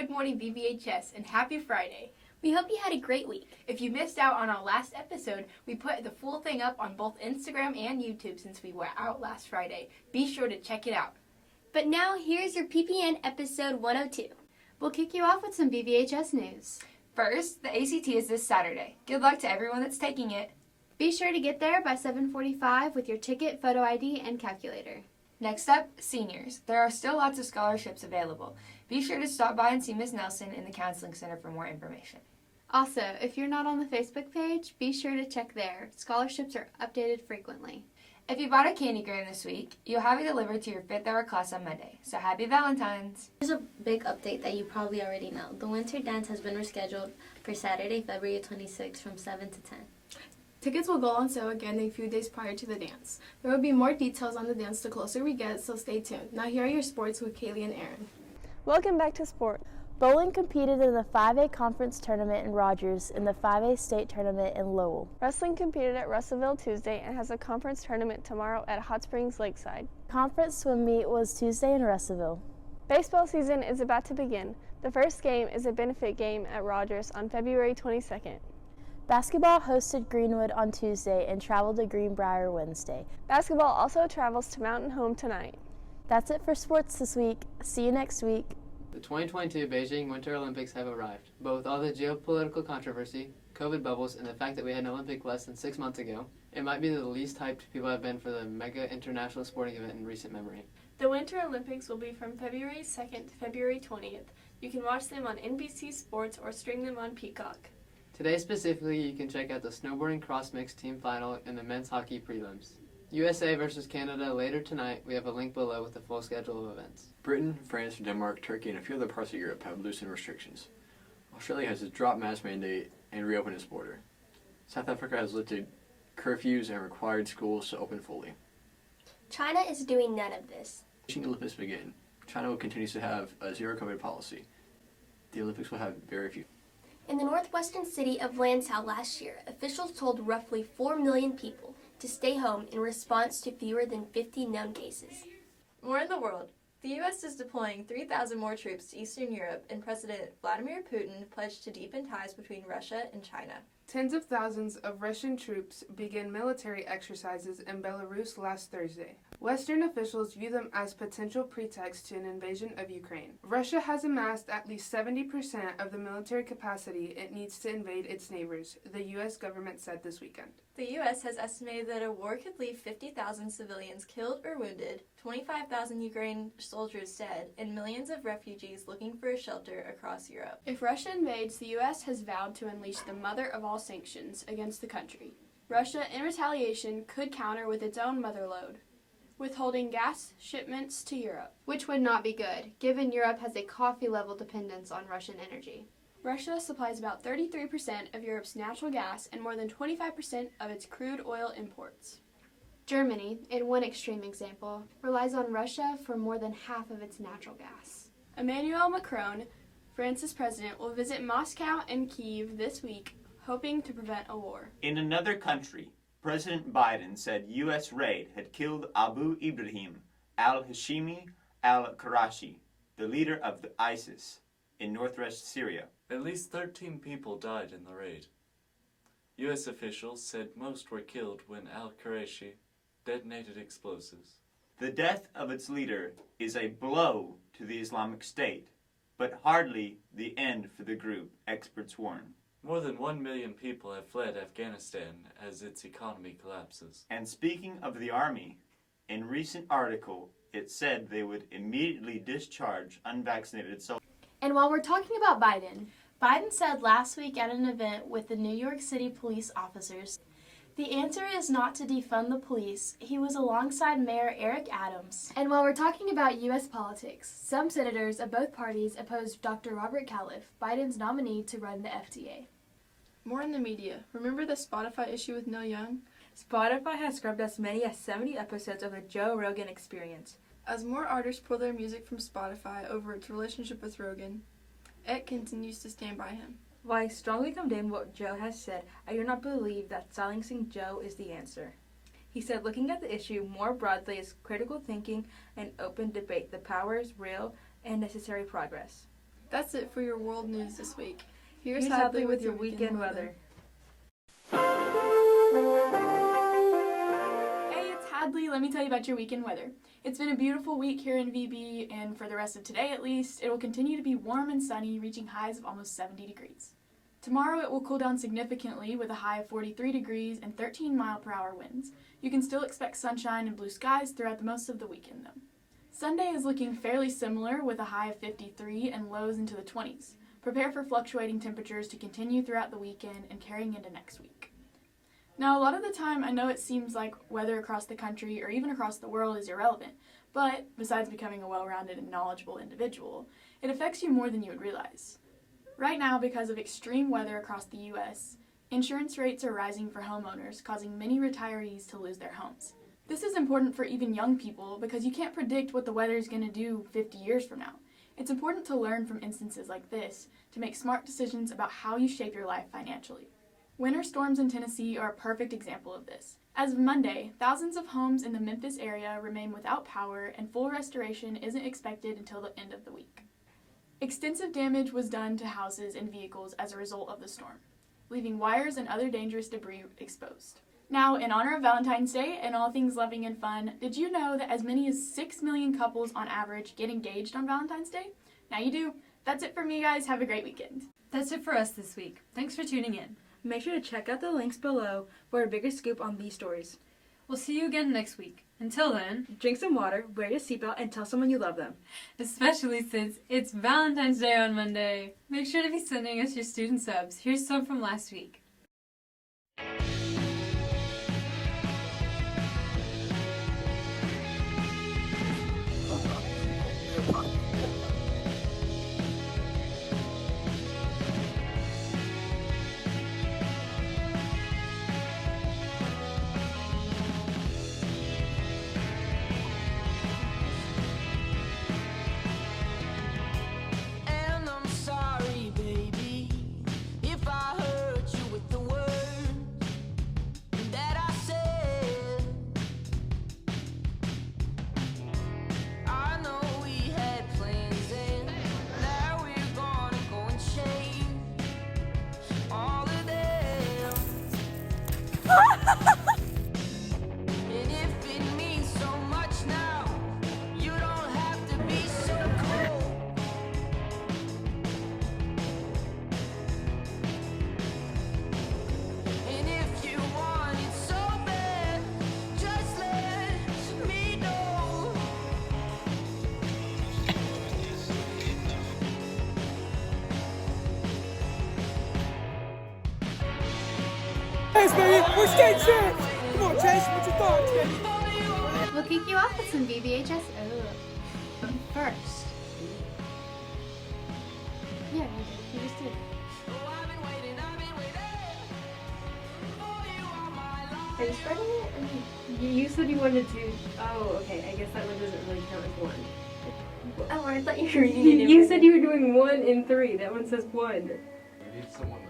Good morning, VBHS, and happy Friday. We hope you had a great week. If you missed out on our last episode, we put the full thing up on both Instagram and YouTube since we were out last Friday. Be sure to check it out. But now, here's your PPN episode 102. We'll kick you off with some VBHS news. First, the ACT is this Saturday. Good luck to everyone that's taking it. Be sure to get there by 7:45 with your ticket, photo ID, and calculator. Next up, seniors. There are still lots of scholarships available. Be sure to stop by and see Ms. Nelson in the Counseling Center for more information. Also, if you're not on the Facebook page, be sure to check there. Scholarships are updated frequently. If you bought a candy gram this week, you'll have it delivered to your 5th hour class on Monday. So happy Valentine's! Here's a big update that you probably already know. The winter dance has been rescheduled for Saturday, February 26th from 7 to 10. Tickets will go on sale again a few days prior to the dance. There will be more details on the dance the closer we get, so stay tuned. Now here are your sports with Kaylee and Aaron. Welcome back to sport. Bowling competed in the 5A conference tournament in Rogers and the 5A state tournament in Lowell. Wrestling competed at Russellville Tuesday and has a conference tournament tomorrow at Hot Springs Lakeside. Conference swim meet was Tuesday in Russellville. Baseball season is about to begin. The first game is a benefit game at Rogers on February 22nd. Basketball hosted Greenwood on Tuesday and traveled to Greenbrier Wednesday. Basketball also travels to Mountain Home tonight. That's it for sports this week. See you next week. The 2022 Beijing Winter Olympics have arrived. But with all the geopolitical controversy, COVID bubbles, and the fact that we had an Olympic less than 6 months ago, it might be the least hyped people have been for the mega international sporting event in recent memory. The Winter Olympics will be from February 2nd to February 20th. You can watch them on NBC Sports or stream them on Peacock. Today specifically, you can check out the snowboarding cross mix team final and the men's hockey prelims. USA versus Canada later tonight. We have a link below with the full schedule of events. Britain, France, Denmark, Turkey, and a few other parts of Europe have loosened restrictions. Australia has dropped mask mandate and reopened its border. South Africa has lifted curfews and required schools to open fully. China is doing none of this. Beijing Olympics begin. China continues to have a zero COVID policy. The Olympics will have very few. In the northwestern city of Lansing last year, officials told roughly 4 million people to stay home in response to fewer than 50 known cases. More in the world. The U.S. is deploying 3,000 more troops to Eastern Europe, and President Vladimir Putin pledged to deepen ties between Russia and China. Tens of thousands of Russian troops began military exercises in Belarus last Thursday. Western officials view them as potential pretext to an invasion of Ukraine. Russia has amassed at least 70% of the military capacity it needs to invade its neighbors, the U.S. government said this weekend. The U.S. has estimated that a war could leave 50,000 civilians killed or wounded, 25,000 Ukrainian soldiers dead, and millions of refugees looking for a shelter across Europe. If Russia invades, the U.S. has vowed to unleash the mother of all sanctions against the country. Russia, in retaliation, could counter with its own mother lode, withholding gas shipments to Europe. Which would not be good, given Europe has a coffee-level dependence on Russian energy. Russia supplies about 33% of Europe's natural gas and more than 25% of its crude oil imports. Germany, in one extreme example, relies on Russia for more than half of its natural gas. Emmanuel Macron, France's president, will visit Moscow and Kyiv this week, hoping to prevent a war. In another country, President Biden said U.S. raid had killed Abu Ibrahim al-Hashimi al-Qurashi, the leader of the ISIS, in northwest Syria. At least 13 people died in the raid. U.S. officials said most were killed when al-Qurashi detonated explosives. The death of its leader is a blow to the Islamic State, but hardly the end for the group, experts warn. More than 1 million people have fled Afghanistan as its economy collapses. And speaking of the army, in recent article, it said they would immediately discharge unvaccinated soldiers. And while we're talking about Biden said last week at an event with the New York City police officers, the answer is not to defund the police. He was alongside Mayor Eric Adams. And while we're talking about U.S. politics, some senators of both parties opposed Dr. Robert Califf, Biden's nominee to run the FDA. More in the media. Remember the Spotify issue with Neil Young? Spotify has scrubbed as many as 70 episodes of the Joe Rogan Experience. As more artists pull their music from Spotify over its relationship with Rogan, it continues to stand by him. While I strongly condemn what Joe has said, I do not believe that silencing Joe is the answer. He said looking at the issue more broadly is critical thinking and open debate. The power is real and necessary progress. That's it for your world news this week. Here's Hadley with your weekend weather. Hey, it's Hadley. Let me tell you about your weekend weather. It's been a beautiful week here in VB, and for the rest of today at least, it will continue to be warm and sunny, reaching highs of almost 70 degrees. Tomorrow it will cool down significantly with a high of 43 degrees and 13-mile-per-hour winds. You can still expect sunshine and blue skies throughout the most of the weekend, though. Sunday is looking fairly similar with a high of 53 and lows into the 20s. Prepare for fluctuating temperatures to continue throughout the weekend and carrying into next week. Now, a lot of the time, I know it seems like weather across the country or even across the world is irrelevant, but besides becoming a well-rounded and knowledgeable individual, it affects you more than you would realize. Right now, because of extreme weather across the U.S., insurance rates are rising for homeowners, causing many retirees to lose their homes. This is important for even young people because you can't predict what the weather is going to do 50 years from now. It's important to learn from instances like this to make smart decisions about how you shape your life financially. Winter storms in Tennessee are a perfect example of this. As of Monday, thousands of homes in the Memphis area remain without power, and full restoration isn't expected until the end of the week. Extensive damage was done to houses and vehicles as a result of the storm, leaving wires and other dangerous debris exposed. Now, in honor of Valentine's Day and all things loving and fun, did you know that as many as 6 million couples on average get engaged on Valentine's Day? Now you do. That's it for me, guys. Have a great weekend. That's it for us this week. Thanks for tuning in. Make sure to check out the links below for a bigger scoop on these stories. We'll see you again next week. Until then, drink some water, wear your seatbelt, and tell someone you love them. Especially since it's Valentine's Day on Monday. Make sure to be sending us your student subs. Here's some from last week. Chase, baby! We're state champs! Come on, Chase, what's your thoughts, baby? We'll kick you off with some VBHS. But first. Yeah, you just did. Are you starting it? I mean, you said you wanted to. Oh, okay. I guess that one doesn't really count as one. Oh, I thought you were reading it. You said you were doing 1 in 3. That one says 1. We need someone